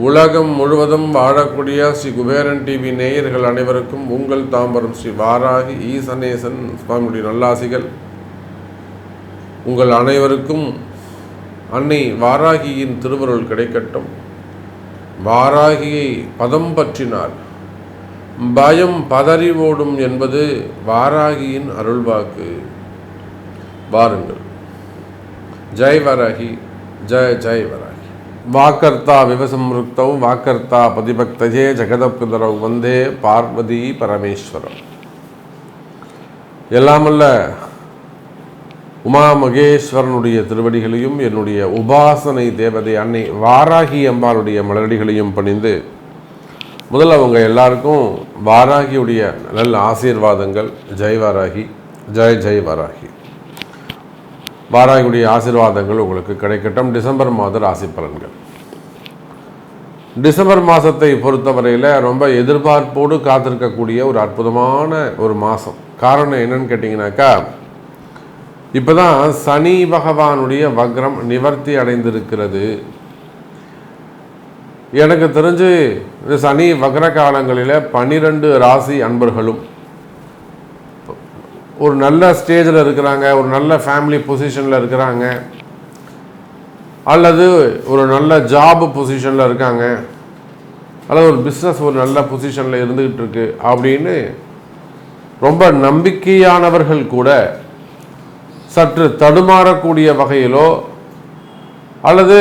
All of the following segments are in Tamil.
உலகம் முழுவதும் வாழக்கூடிய ஸ்ரீ குபேரன் டிவி நேயர்கள் அனைவருக்கும் உங்கள் தாம்பரம் ஸ்ரீ வாராகி ஈசனேசன் சுவாமியுடைய நல்லாசிகள். உங்கள் அனைவருக்கும் அன்னை வாராகியின் திருவருள் கிடைக்கட்டும். வாராகியை பதம் பற்றினார் பயம் பதறி ஓடும் என்பது வாராகியின் அருள்வாக்கு. வாருங்கள். ஜெய் வராகி, ஜெய் ஜெய் வராகி. வாக்கர்த்தா விவசம்ருக்தௌ வாக்கர்த்தா பதிபக்தஜே ஜெகதப்குதரௌ வந்தே பார்வதி பரமேஸ்வரம். எல்லாமல்ல உமா மகேஸ்வரனுடைய திருவடிகளையும் என்னுடைய உபாசனை தேவதை அன்னை வாராகி அம்பாளுடைய மலரடிகளையும் பணிந்து முதல்ல அவங்க எல்லாருக்கும் வாராகியுடைய நல்ல ஆசீர்வாதங்கள். ஜெய் வாராகி, ஜெய் ஜெய் வாராகி. வாராகியுடைய ஆசீர்வாதங்கள் உங்களுக்கு கிடைக்கட்டும். டிசம்பர் மாத ராசி பலன்கள். டிசம்பர் மாதத்தை பொறுத்தவரையில் ரொம்ப எதிர்பார்ப்போடு காத்திருக்கக்கூடிய ஒரு அற்புதமான ஒரு மாதம். காரணம் என்னன்னு கேட்டிங்கனாக்கா, இப்போ தான் சனி பகவானுடைய வக்ரம் நிவர்த்தி அடைந்திருக்கிறது. எனக்கு தெரிஞ்சு இந்த சனி வக்ர காலங்களில் 12 ராசி அன்பர்களும் ஒரு நல்ல ஸ்டேஜில் இருக்கிறாங்க, ஒரு நல்ல ஃபேமிலி பொசிஷனில் இருக்கிறாங்க, அல்லது ஒரு நல்ல ஜாப் பொசிஷனில் இருக்காங்க, அல்லது ஒரு பிஸ்னஸ் ஒரு நல்ல பொசிஷனில் இருந்துக்கிட்டு இருக்கு அப்படின்னு ரொம்ப நம்பிக்கையானவர்கள் கூட சற்று தடுமாறக்கூடிய வகையிலோ, அல்லது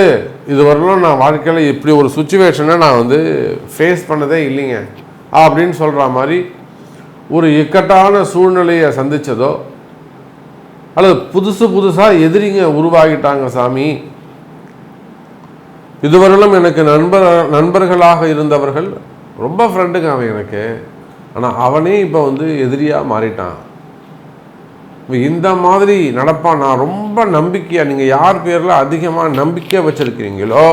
இதுவரையிலும் நான் வாழ்க்கையில் இப்படி ஒரு சுச்சுவேஷனை நான் ஃபேஸ் பண்ணதே இல்லைங்க அப்படின்னு சொல்கிற மாதிரி ஒரு இக்கட்டான சூழ்நிலையை சந்தித்ததோ, அல்லது புதுசாக எதிரிங்க உருவாகிட்டாங்க சாமி, இதுவரையிலும் எனக்கு நண்பர்களாக இருந்தவர்கள் ரொம்ப ஃப்ரெண்டுங்க அவன் எனக்கு, ஆனால் அவனே இப்போ எதிரியாக மாறிட்டான், இந்த மாதிரி நடப்பான். நான் ரொம்ப நம்பிக்கையாக, நீங்கள் யார் பேரில் அதிகமாக நம்பிக்கை வச்சுருக்கிறீங்களோ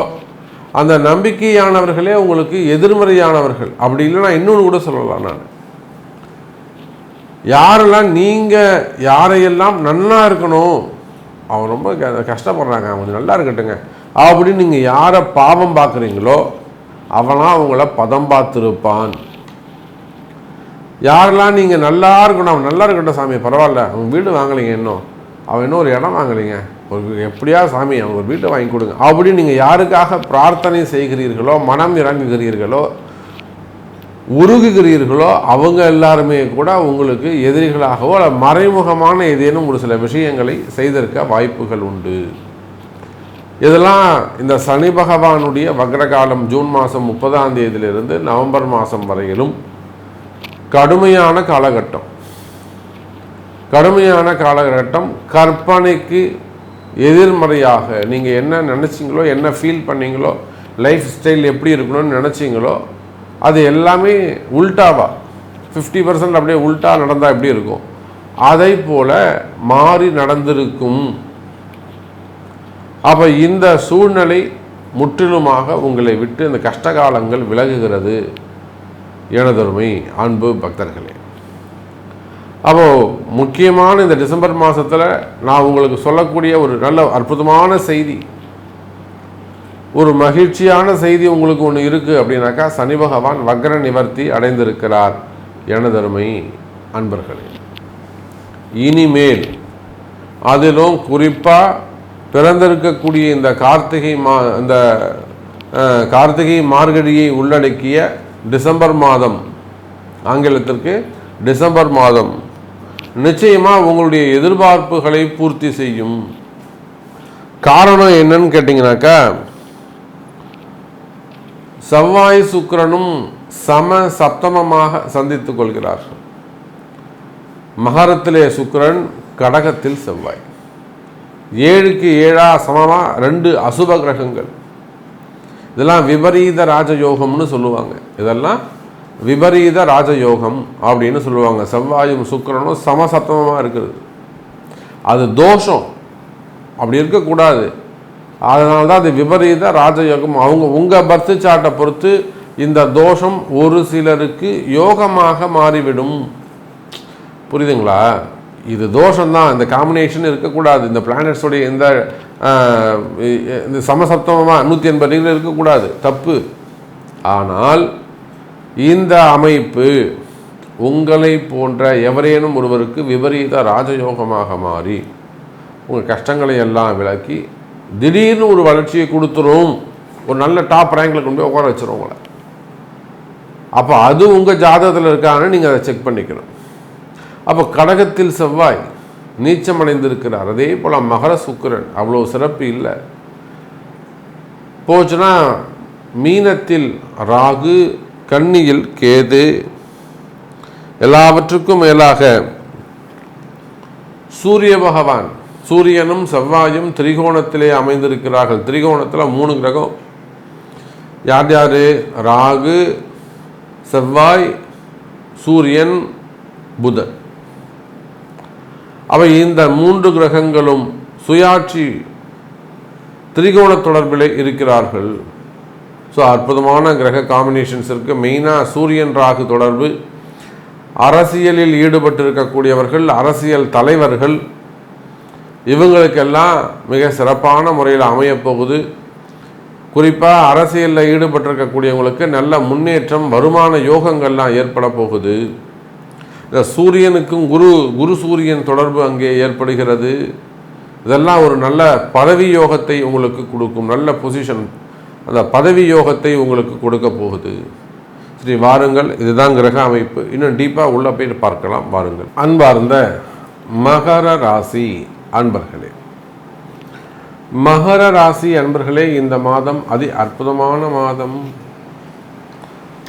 அந்த நம்பிக்கையானவர்களே உங்களுக்கு எதிர்மறையானவர்கள். அப்படி இல்லைன்னா இன்னொன்று கூட சொல்லலாம், நான் யாரெல்லாம் நீங்கள் யாரையெல்லாம் நல்லா இருக்கணும், அவன் ரொம்ப கஷ்டப்படுறாங்க, அவங்க நல்லா இருக்கட்டுங்க அப்படின்னு நீங்கள் யாரை பாவம் பார்க்குறீங்களோ அவனாம் அவங்கள பதம் பார்த்துருப்பான். யாரெல்லாம் நீங்கள் நல்லா இருக்கணும், அவன் நல்லா இருக்கட்டும் சாமி பரவாயில்ல, அவன் வீடு வாங்கலைங்க, அவன் இன்னும் ஒரு இடம் வாங்கலைங்க, ஒரு எப்படியா சாமி அவங்க ஒரு வீட்டை வாங்கி கொடுங்க அப்படின்னு நீங்கள் யாருக்காக பிரார்த்தனை செய்கிறீர்களோ, மனம் இறங்குகிறீர்களோ, உருகுகிறீர்களோ, அவங்க எல்லாருமே கூட உங்களுக்கு எதிரிகளாகவோ மறைமுகமான ஏதேனும் ஒரு சில விஷயங்களை செய்திருக்க வாய்ப்புகள் உண்டு. இதெல்லாம் இந்த சனி பகவானுடைய வக்ரகாலம் ஜூன் மாதம் 30ஆம் தேதியிலிருந்து நவம்பர் மாதம் வரையிலும் கடுமையான காலகட்டம். கற்பனைக்கு எதிர்மறையாக நீங்கள் என்ன நினச்சிங்களோ, என்ன ஃபீல் பண்ணீங்களோ, லைஃப் ஸ்டைல் எப்படி இருக்கணும்னு நினச்சிங்களோ அது எல்லாமே உல்டாவா 50% அப்படியே உல்டா நடந்தால் எப்படி இருக்கும் அதை போல மாறி நடந்திருக்கும். அப்போ இந்த சூழ்நிலை முற்றிலுமாக உங்களை விட்டு இந்த கஷ்டகாலங்கள் விலகுகிறது எனதருமை அன்பு பக்தர்களே. அப்போது முக்கியமான இந்த டிசம்பர் மாதத்தில் நான் உங்களுக்கு சொல்லக்கூடிய ஒரு நல்ல அற்புதமான செய்தி, ஒரு மகிழ்ச்சியான செய்தி உங்களுக்கு ஒன்று இருக்குது அப்படின்னாக்கா, சனி பகவான் வக்ர நிவர்த்தி அடைந்திருக்கிறார் எனதருமை அன்பர்களே. இனிமேல் அதிலும் குறிப்பாக பிறந்திருக்கக்கூடிய இந்த கார்த்திகை மார்கழியை உள்ளடக்கிய டிசம்பர் மாதம், ஆங்கிலத்திற்கு டிசம்பர் மாதம் நிச்சயமாக உங்களுடைய எதிர்பார்ப்புகளை பூர்த்தி செய்யும். காரணம் என்னன்னு கேட்டிங்கனாக்கா, செவ்வாய் சுக்கிரனும் சம சப்தமமாக சந்தித்துக் கொள்கிறார்கள். மகரத்திலே சுக்கிரன், கடகத்தில் செவ்வாய், 7க்கு 7 சமமாக 2 அசுப கிரகங்கள். இதெல்லாம் விபரீத ராஜயோகம்னு சொல்லுவாங்க. இதெல்லாம் விபரீத ராஜயோகம் அப்படின்னு சொல்லுவாங்க. செவ்வாயும் சுக்கிரனும் சமசப்தமமாக இருக்குது, அது தோஷம், அப்படி இருக்கக்கூடாது. அதனால தான் அது விபரீத ராஜயோகம். உங்கள் பர்த் சார்ட்டை பொறுத்து இந்த தோஷம் ஒரு சிலருக்கு யோகமாக மாறிவிடும். புரியுதுங்களா? இது தோஷம்தான், இந்த காம்பினேஷன் இருக்கக்கூடாது, இந்த பிளானட்ஸோடைய இந்த சமசப்தமாக 180 டிகிரி இருக்கக்கூடாது, தப்பு. ஆனால் இந்த அமைப்பு உங்களை போன்ற எவரேனும் ஒருவருக்கு விபரீத ராஜயோகமாக மாறி உங்கள் கஷ்டங்களை எல்லாம் விளக்கி திடீர்னு ஒரு வளர்ச்சியை கொடுத்துரும், ஒரு நல்ல டாப் ரேங்கில் கொண்டு போய் உட்கார வச்சிரும் உங்களை. அப்போ அது உங்கள் ஜாதகத்தில் இருக்கான்னு நீங்கள் அதை செக் பண்ணிக்கணும். அப்போ கடகத்தில் செவ்வாய் நீச்சமடைந்திருக்கிறார். அதே போல் மகர சுக்கிரன் அவ்வளோ சிறப்பு இல்லை. போச்சுன்னா மீனத்தில் ராகு, கன்னியில் கேது, எல்லாவற்றுக்கும் மேலாக சூரிய பகவான், சூரியனும் செவ்வாயும் திரிகோணத்திலே அமைந்திருக்கிறார்கள். திரிகோணத்தில் 3 கிரகம். யார் யார்? ராகு, செவ்வாய், சூரியன், புதன். அவை இந்த 3 கிரகங்களும் சுயாட்சி திரிகோண தொடர்பில் இருக்கிறார்கள். ஸோ அற்புதமான கிரக காம்பினேஷன்ஸ் இருக்குது. மெயினாக சூரியன் ராகு தொடர்பு, அரசியலில் ஈடுபட்டிருக்கக்கூடியவர்கள், அரசியல் தலைவர்கள், இவங்களுக்கெல்லாம் மிக சிறப்பான முறையில் அமையப்போகுது. குறிப்பாக அரசியலில் ஈடுபட்டிருக்கக்கூடியவங்களுக்கு நல்ல முன்னேற்றம், வருமான யோகங்கள்லாம் ஏற்பட போகுது. இந்த சூரியனுக்கும் குரு சூரியன் தொடர்பு அங்கே ஏற்படுகிறது. இதெல்லாம் ஒரு நல்ல பதவி யோகத்தை உங்களுக்கு கொடுக்கும், நல்ல பொசிஷன், அந்த பதவி யோகத்தை உங்களுக்கு கொடுக்க போகுது. சரி, வாருங்கள், இதுதான் கிரக அமைப்பு. இன்னும் டீப்பாக உள்ளே போயிட்டு பார்க்கலாம், வாருங்கள். அன்பார்ந்த மகர ராசி அன்பர்களே, மகர ராசி அன்பர்களே, இந்த மாதம் அதி அற்புதமான மாதம்.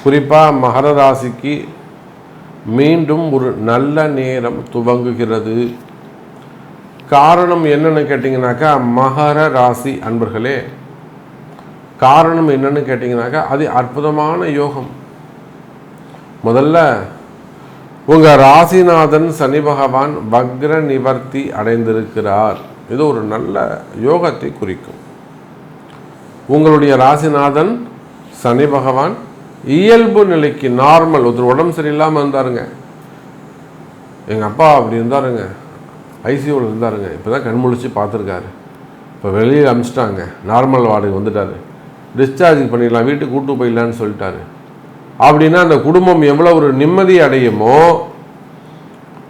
குறிப்பாக மகர ராசிக்கு மீண்டும் ஒரு நல்ல நேரம் துவங்குகிறது. காரணம் என்னன்னு கேட்டிங்கனாக்கா, மகர ராசி அன்பர்களே, காரணம் என்னன்னு கேட்டிங்கனாக்கா, அது அற்புதமான யோகம். முதல்ல உங்கள் ராசிநாதன் சனி பகவான் வக்ர நிவர்த்தி அடைந்திருக்கிறார். இது ஒரு நல்ல யோகத்தை குறிக்கும். உங்களுடைய ராசிநாதன் சனி பகவான் இயல்பு நிலைக்கு, நார்மல், ஒருத்தர் உடம்பு சரியில்லாமல் இருந்தாருங்க, எங்கள் அப்பா அப்படி இருந்தாருங்க, ஐசியூவில் இருந்தாருங்க, இப்போ தான் கண்முழிச்சு பார்த்துருக்காரு, இப்போ வெளியில் அனுப்பிச்சிட்டாங்க, நார்மல் வார்டுக்கு வந்துட்டார், டிஸ்சார்ஜ் பண்ணிடலாம், வீட்டுக்கு கூட்டு போயிடலான்னு சொல்லிட்டாரு. அப்படின்னா அந்த குடும்பம் எவ்வளோ ஒரு நிம்மதி அடையுமோ,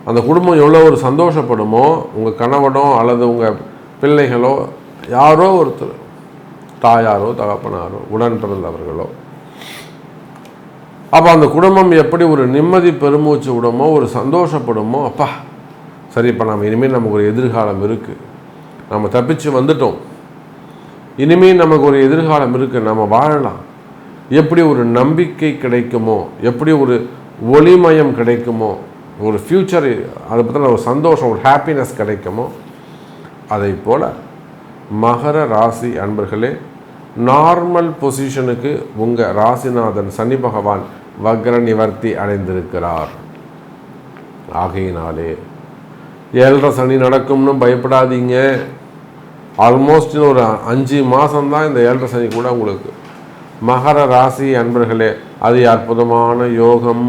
அந்த குடும்பம் எவ்வளோ ஒரு சந்தோஷப்படுமோ, உங்கள் கணவனோ அல்லது உங்கள் பிள்ளைகளோ யாரோ ஒருத்தர், தாயாரோ தகப்பனாரோ உடன் பிறந்தவர்களோ, அப்போ அந்த குடும்பம் எப்படி ஒரு நிம்மதி பெருமூச்சு விடுமோ, ஒரு சந்தோஷப்படுமோ, அப்பா சரி, இப்போ நம்ம இனிமேல் நமக்கு ஒரு எதிர்காலம் இருக்குது, நம்ம தப்பிச்சு வந்துட்டோம், இனிமேல் நமக்கு ஒரு எதிர்காலம் இருக்குது, நம்ம வாழலாம், எப்படி ஒரு நம்பிக்கை கிடைக்குமோ, எப்படி ஒரு ஒளிமயம் கிடைக்குமோ, ஒரு ஃப்யூச்சர், அதை பற்றின ஒரு சந்தோஷம், ஒரு ஹாப்பினஸ் கிடைக்குமோ, அதை போல் மகர ராசி அன்பர்களே, நார்மல் பொசிஷனுக்கு உங்கள் ராசிநாதன் சனி பகவான் வக்ர நிவர்த்தி அடைந்திருக்கிறார். ஆகையினாலே 7.5 சனி நடக்கும்னு பயப்படாதீங்க. ஆல்மோஸ்ட் ஒரு 5 மாதம்தான் இந்த 7.5 சனி கூட உங்களுக்கு. மகர ராசி அன்பர்களே, அது அற்புதமான யோகம்,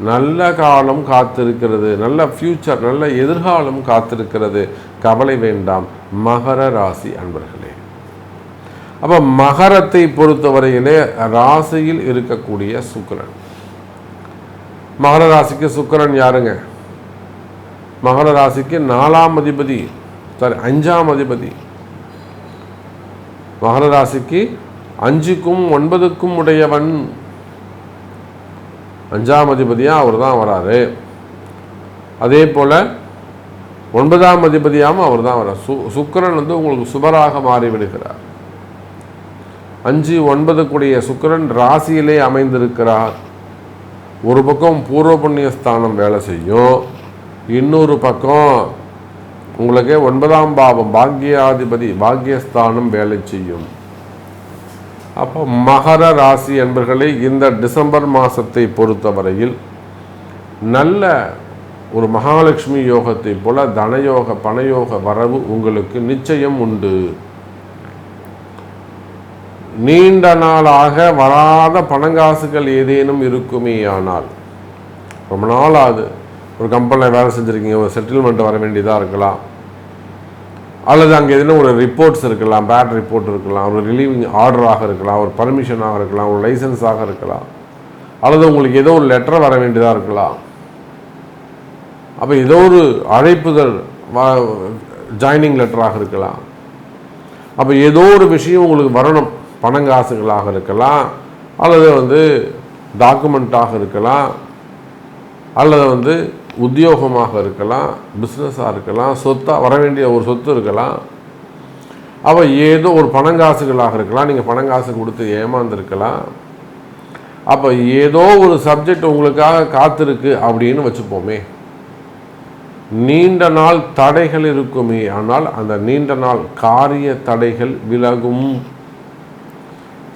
நல்ல காலம் காத்திருக்கிறது, நல்ல ஃப்யூச்சர், நல்ல எதிர்காலம் காத்திருக்கிறது. கவலை வேண்டாம் மகர ராசி அன்பர்களே. அப்போ மகரத்தை பொறுத்தவரையிலே ராசியில் இருக்கக்கூடிய சுக்கிரன், மகர ராசிக்கு சுக்கிரன் யாருங்க? மகர ராசிக்கு 4ஆம் அதிபதி, 5ஆம் அதிபதி. மகர ராசிக்கு 5க்கும் 9க்கும் உடையவன், 5ஆம் அதிபதியாக அவர் தான் வராரு. அதே போல் 9ஆம் அதிபதியாகவும் அவர் தான் வரார். சுக்கிரன் உங்களுக்கு சுபராக மாறிவிடுகிறார். 5, 9 கூடிய சுக்கிரன் ராசியிலே அமைந்திருக்கிறார். ஒரு பக்கம் பூர்வ புண்ணிய ஸ்தானம் வேலை செய்யும், இன்னொரு பக்கம் உங்களுக்கு 9ஆம் பாவம் பாக்யாதிபதி பாக்யஸ்தானம் வேலை செய்யும். அப்போ மகர ராசி என்பர்களே, இந்த டிசம்பர் மாதத்தை பொறுத்தவரையில் நல்ல ஒரு மகாலட்சுமி யோகத்தை போல தனயோக பணயோக வரவு உங்களுக்கு நிச்சயம் உண்டு. நீண்ட நாளாக வராத பணங்காசுகள் ஏதேனும் இருக்குமே ஆனால், ரொம்ப நாள் ஆகுது, ஒரு கம்பெனியில் வேலை செஞ்சுருக்கீங்க, ஒரு செட்டில்மெண்ட் வர வேண்டியதாக இருக்கலாம், அல்லது அங்கே எதுனா ஒரு ரிப்போர்ட்ஸ் இருக்கலாம், பேட் ரிப்போர்ட் இருக்கலாம், ஒரு ரிலீவிங் ஆர்டராக இருக்கலாம், ஒரு பர்மிஷனாக இருக்கலாம், ஒரு லைசன்ஸாக இருக்கலாம், அல்லது உங்களுக்கு ஏதோ ஒரு லெட்டர் வர வேண்டியதாக இருக்கலாம். அப்போ ஏதோ ஒரு அழைப்புதல் ஜாயினிங் லெட்டராக இருக்கலாம். அப்போ ஏதோ ஒரு விஷயம் உங்களுக்கு வரணும், பணங்காசுகளாக இருக்கலாம், அல்லது டாக்குமெண்ட்டாக இருக்கலாம், அல்லது உத்தியோகமாக இருக்கலாம், பிஸ்னஸாக இருக்கலாம், சொத்தாக வர வேண்டிய ஒரு சொத்து இருக்கலாம். அப்போ ஏதோ ஒரு பணங்காசுகளாக இருக்கலாம், நீங்கள் பணங்காசு கொடுத்து ஏமாந்துருக்கலாம். அப்போ ஏதோ ஒரு சப்ஜெக்ட் உங்களுக்காக காத்திருக்கு அப்படின்னு வச்சுப்போமே. நீண்ட நாள் தடைகள் இருக்குமே, ஆனால் அந்த நீண்ட நாள் காரிய தடைகள் விலகும்.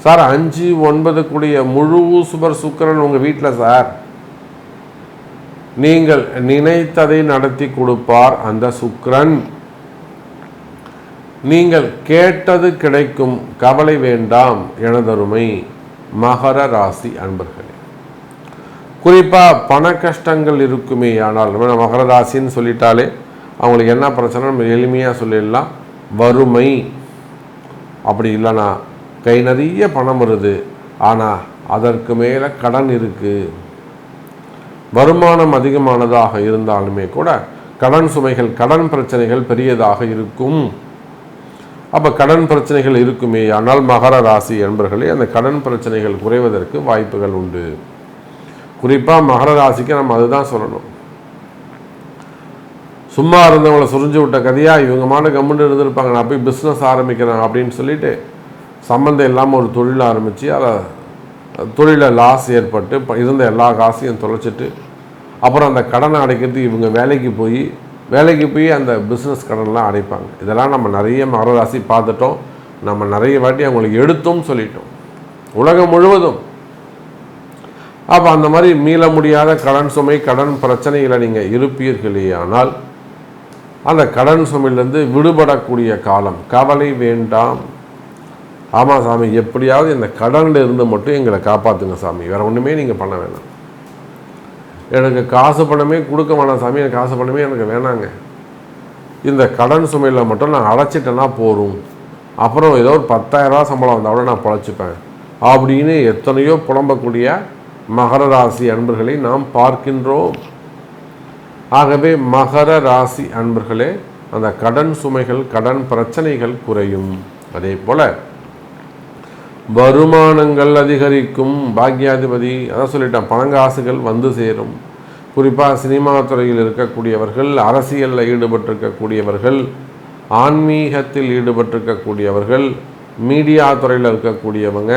சார் 5, 9 கூடிய முழு சுபர் சுக்கிரன் உங்கள் வீட்டில் சார், நீங்கள் நினைத்ததை நடத்தி கொடுப்பார் அந்த சுக்கிரன். நீங்கள் கேட்டது கிடைக்கும், கவலை வேண்டாம் எனதருமை மகர ராசி அன்பர்களே. குறிப்பாக பண கஷ்டங்கள் இருக்குமே, ஆனால் மகர ராசின்னு சொல்லிட்டாலே அவங்களுக்கு என்ன பிரச்சனை நம்ம எளிமையாக சொல்லிடலாம், வறுமை. அப்படி இல்லைனா கை நிறைய பணம் வருது, ஆனால் அதற்கு மேலே கடன் இருக்குது. வருமானம் அதிகமானதாக இருந்தாலுமே கூட கடன் சுமைகள், கடன் பிரச்சனைகள் பெரியதாக இருக்கும். அப்போ கடன் பிரச்சனைகள் இருக்குமே, ஆனால் மகர ராசி என்பர்களே அந்த கடன் பிரச்சனைகள் குறைவதற்கு வாய்ப்புகள் உண்டு. குறிப்பாக மகர ராசிக்கு நம்ம அதுதான் சொல்லணும். சும்மா இருந்தவங்களை சுரிஞ்சு விட்ட கதையாக இவங்க மாட்டு கம்முன்னு இருந்திருப்பாங்க, நான் போய் பிஸ்னஸ் ஆரம்பிக்கிறேன் அப்படின்னு சொல்லிட்டு சம்மந்தம் இல்லாமல் ஒரு தொழில் ஆரம்பித்து அதை தொழிலில் லாஸ் ஏற்பட்டு இருந்த எல்லா காசையும் தொலைச்சிட்டு அப்புறம் அந்த கடனை அடைக்கிறதுக்கு இவங்க வேலைக்கு போய் அந்த பிஸ்னஸ் கடன்லாம் அடைப்பாங்க. இதெல்லாம் நம்ம நிறைய மகர ராசி பார்த்துட்டோம், நம்ம நிறைய வாட்டி அவங்களுக்கு எடுத்தோம் சொல்லிட்டோம், உலகம் முழுவதும். அப்போ அந்த மாதிரி மீள முடியாத கடன் சுமை, கடன் பிரச்சனைகளை நீங்கள் இருப்பீர்களே, ஆனால் அந்த கடன் சுமையிலேருந்து விடுபடக்கூடிய காலம். கவலை வேண்டாம். ஆமாம் சாமி, எப்படியாவது இந்த கடனில் இருந்து மட்டும் எங்களை காப்பாற்றுங்க சாமி, வேறு ஒன்றுமே நீங்கள் பண்ண வேணாம். எனக்கு காசு பணமே கொடுக்க வேணாம் சாமி, எனக்கு காசு பணமே எனக்கு வேணாங்க, இந்த கடன் சுமையில் மட்டும் நான் அடைச்சிட்டேன்னா போகும், அப்புறம் ஏதோ ஒரு 10,000 ரூபா சம்பளம் வந்தால் கூட நான் பொழைச்சிப்பேன் அப்படின்னு எத்தனையோ புலம்பக்கூடிய மகர ராசி அன்பர்களை நாம் பார்க்கின்றோம். ஆகவே மகர ராசி அன்பர்களே அந்த கடன் சுமைகள், கடன் பிரச்சனைகள் குறையும். அதே போல் வருமானங்கள் அதிகரிக்கும். பாக்யாதிபதி அதான் சொல்லிட்டேன், பணங்காசுகள் வந்து சேரும். குறிப்பாக சினிமா துறையில் இருக்கக்கூடியவர்கள், அரசியலில் ஈடுபட்டிருக்கக்கூடியவர்கள், ஆன்மீகத்தில் ஈடுபட்டிருக்கக்கூடியவர்கள், மீடியா துறையில் இருக்கக்கூடியவங்க,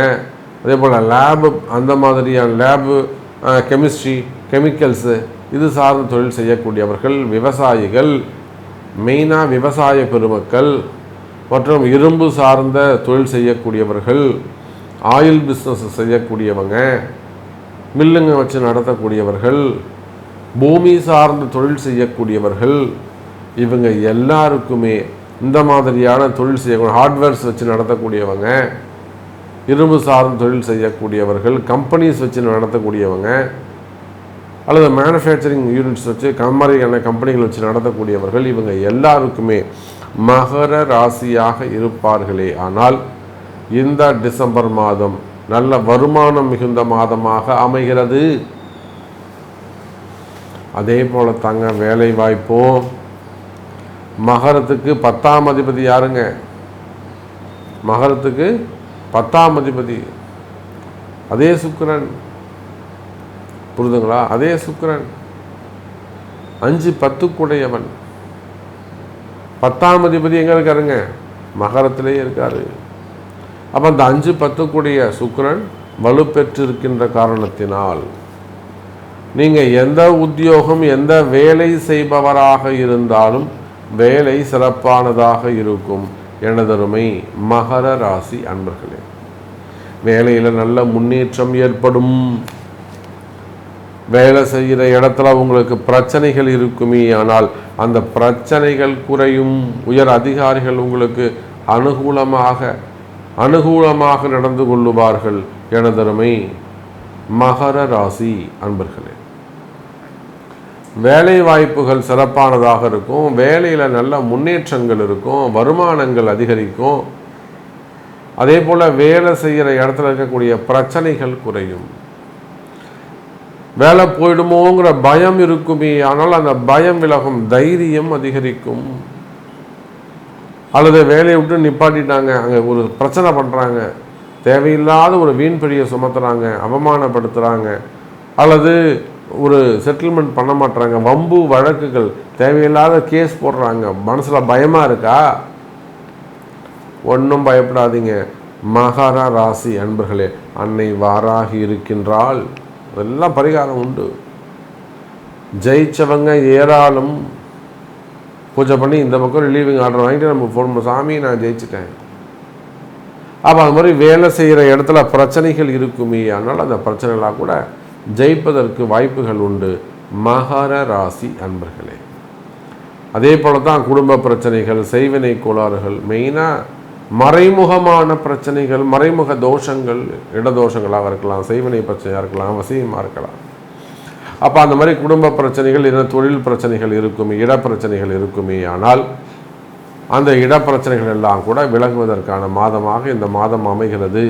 அதே போல் லேபு, அந்த மாதிரியான லேபு, கெமிஸ்ட்ரி, கெமிக்கல்ஸு இது சார்ந்த தொழில் செய்யக்கூடியவர்கள், விவசாயிகள், மெயினாக விவசாய பெருமக்கள், மற்றும் இரும்பு சார்ந்த தொழில் செய்யக்கூடியவர்கள், ஆயில் பிஸ்னஸ் செய்யக்கூடியவங்க, மில்லுங்க வச்சு நடத்தக்கூடியவர்கள், பூமி சார்ந்த தொழில் செய்யக்கூடியவர்கள், இவங்க எல்லாருக்குமே இந்த மாதிரியான தொழில் செய்யக்கூடிய ஹார்ட்வேர்ஸ் வச்சு நடத்தக்கூடியவங்க, இரும்பு சார்ந்த தொழில் செய்யக்கூடியவர்கள், கம்பெனிஸ் வச்சு நடத்தக்கூடியவங்க, அல்லது மேனுஃபேக்சரிங் யூனிட்ஸ் வச்சு கம்பெனிகள் வச்சு நடத்தக்கூடியவர்கள், இவங்க எல்லாருக்குமே மகர ராசியாக இருப்பார்களே. ஆனால் இந்த டிசம்பர் மாதம் நல்ல வருமானம் மிகுந்த மாதமாக அமைகிறது. அதே போல தாங்க வேலை வாய்ப்பும். மகரத்துக்கு 10ஆம் அதிபதி யாருங்க? மகரத்துக்கு 10ஆம் அதிபதி அதே சுக்கிரன். புரிதுங்களா? அதே சுக்கிரன் 5, 10 10ஆம் அதிபதி எங்கே இருக்காருங்க? மகரத்திலே இருக்காரு. அப்போ அந்த 5, 10 சுக்கிரன் வலுப்பெற்றிருக்கின்ற காரணத்தினால் நீங்கள் எந்த உத்தியோகம், எந்த வேலை செய்பவராக இருந்தாலும் வேலை சிறப்பானதாக இருக்கும். எனதருமை மகர ராசி அன்பர்களே, வேலையில் நல்ல முன்னேற்றம் ஏற்படும். வேலை செய்கிற இடத்துல உங்களுக்கு பிரச்சனைகள் இருக்குமே, ஆனால் அந்த பிரச்சனைகள் குறையும். உயர் அதிகாரிகள் உங்களுக்கு அனுகூலமாக நடந்து கொள்ளுவார்கள். எனதருமை மகர ராசி அன்பர்களே, வேலை வாய்ப்புகள் சிறப்பானதாக இருக்கும், வேலையில் நல்ல முன்னேற்றங்கள் இருக்கும், வருமானங்கள் அதிகரிக்கும். அதே போல் வேலை செய்கிற இடத்துல இருக்கக்கூடிய பிரச்சனைகள் குறையும். வேலை போயிடுமோங்கிற பயம் இருக்குமே, ஆனால் அந்த பயம் விலகும், தைரியம் அதிகரிக்கும். அல்லது வேலையை விட்டு நிப்பாட்டிட்டாங்க, அங்கே ஒரு பிரச்சனை பண்ணுறாங்க, தேவையில்லாத ஒரு வீண் பிடியை சுமத்துறாங்க, அவமானப்படுத்துகிறாங்க, அல்லது ஒரு செட்டில்மெண்ட் பண்ண மாட்டாங்க, வம்பு வழக்குகள், தேவையில்லாத கேஸ் போடுறாங்க, மனசில் பயமாக இருக்கா? ஒன்றும் பயப்படாதீங்க. மகர ராசி அன்பர்களே, அன்னை வாராகி இருக்கின்றாள், அதெல்லாம் பரிகாரம் உண்டு. ஜெயிச்சவங்க ஏராளம். பூஜை பண்ணி இந்த பக்கம் ரிலீவிங் ஆர்டர் வாங்கிட்டு நம்ம ஃபோன் சாமி நான் ஜெயிச்சிட்டேன். அப்போ அது மாதிரி வேலை செய்கிற இடத்துல பிரச்சனைகள் இருக்குமே, ஆனால் அந்த பிரச்சனைகளாக கூட ஜெயிப்பதற்கு வாய்ப்புகள் உண்டு மகர ராசி அன்பர்களே. அதே போல தான் குடும்ப பிரச்சனைகள், செய்வினை கோளாறுகள், மெயினாக மறைமுகமான பிரச்சனைகள், மறைமுக தோஷங்கள், இடதோஷங்களாக இருக்கலாம், செய்வினை பிரச்சனையாக இருக்கலாம், வசியமாக இருக்கலாம். அப்போ அந்த மாதிரி குடும்ப பிரச்சனைகள், தொழில் பிரச்சனைகள் இருக்குமே, இடப்பிரச்சனைகள் இருக்குமே, ஆனால் அந்த இடப்பிரச்சனைகள் எல்லாம் கூட விலகுவதற்கான மாதமாக இந்த மாதம் அமைகிறது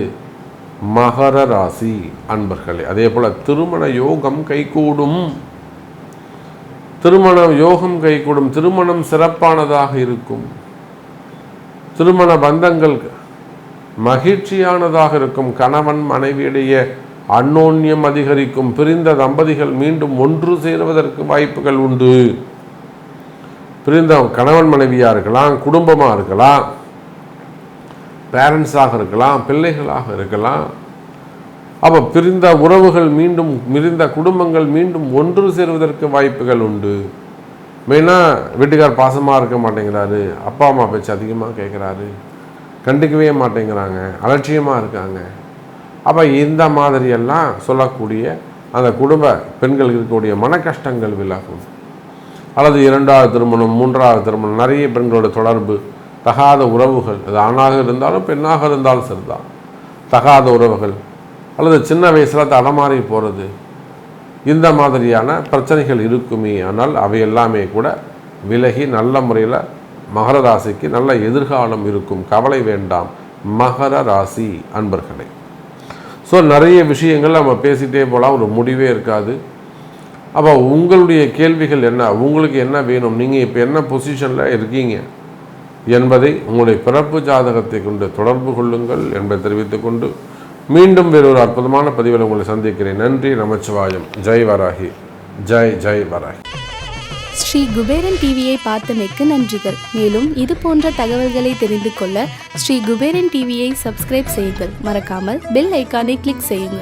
மகர ராசி அன்பர்களே. அதே போல் திருமண யோகம் கைகூடும், திருமண யோகம் கைகூடும், திருமணம் சிறப்பானதாக இருக்கும், திருமண பந்தங்கள் மகிழ்ச்சியானதாக இருக்கும், கணவன் மனைவியிடையே அந்யோன்யம் அதிகரிக்கும், பிரிந்த தம்பதிகள் மீண்டும் ஒன்று சேருவதற்கு வாய்ப்புகள் உண்டு. பிரிந்த கணவன் மனைவியாக இருக்கலாம், குடும்பமாக இருக்கலாம், பேரண்ட்ஸாக இருக்கலாம், பிள்ளைகளாக இருக்கலாம். அப்போ பிரிந்த உறவுகள் மீண்டும், பிரிந்த குடும்பங்கள் மீண்டும் ஒன்று சேருவதற்கு வாய்ப்புகள் உண்டு. மெயினாக வீட்டுக்கார் பாசமாக இருக்க மாட்டேங்கிறாரு, அப்பா அம்மா பேச்சு அதிகமாக கேட்குறாரு, கண்டுக்கவே மாட்டேங்கிறாங்க, அலட்சியமாக இருக்காங்க. அப்போ இந்த மாதிரியெல்லாம் சொல்லக்கூடிய அந்த குடும்ப பெண்களுக்கு இருக்கக்கூடிய மன கஷ்டங்கள் விலகும். அல்லது 2வது திருமணம், 3வது திருமணம், நிறைய பெண்களோட தொடர்பு, தகாத உறவுகள், அது ஆணாக இருந்தாலும் பெண்ணாக இருந்தாலும் சரிதான், தகாத உறவுகள் அல்லது சின்ன வயசில் தடமாறி போகிறது, இந்த மாதிரியான பிரச்சனைகள் இருக்குமே, ஆனால் அவை எல்லாமே கூட விலகி நல்ல முறையில் மகர ராசிக்கு நல்ல எதிர்காலம் இருக்கும். கவலை வேண்டாம் மகர ராசி அன்பர்களே. ஸோ நிறைய விஷயங்கள் நம்ம பேசிகிட்டே போகலாம், ஒரு முடிவே இருக்காது. அப்போ உங்களுடைய கேள்விகள் என்ன, உங்களுக்கு என்ன வேணும், நீங்கள் இப்போ என்ன பொசிஷனில் இருக்கீங்க என்பதை உங்களுடைய பிறப்பு ஜாதகத்தை கொண்டு தொடர்பு கொள்ளுங்கள் என்பதை தெரிவித்துக்கொண்டு மீண்டும் வேறொரு அற்புதமான பதிவில் உங்களை சந்திக்கிறேன். நன்றி, நமச்சிவாயம். ஜெய் வராகி, ஜெய் ஜெய் வராகி. ஸ்ரீ குபேரன் டிவியை பார்த்தமைக்கு நன்றிகள். மேலும் இது போன்ற தகவல்களை தெரிந்து கொள்ள ஸ்ரீ குபேரன் டிவியை சப்ஸ்கிரைப் செய்யுங்கள். மறக்காமல் பெல் ஐக்கானை கிளிக் செய்யுங்கள்.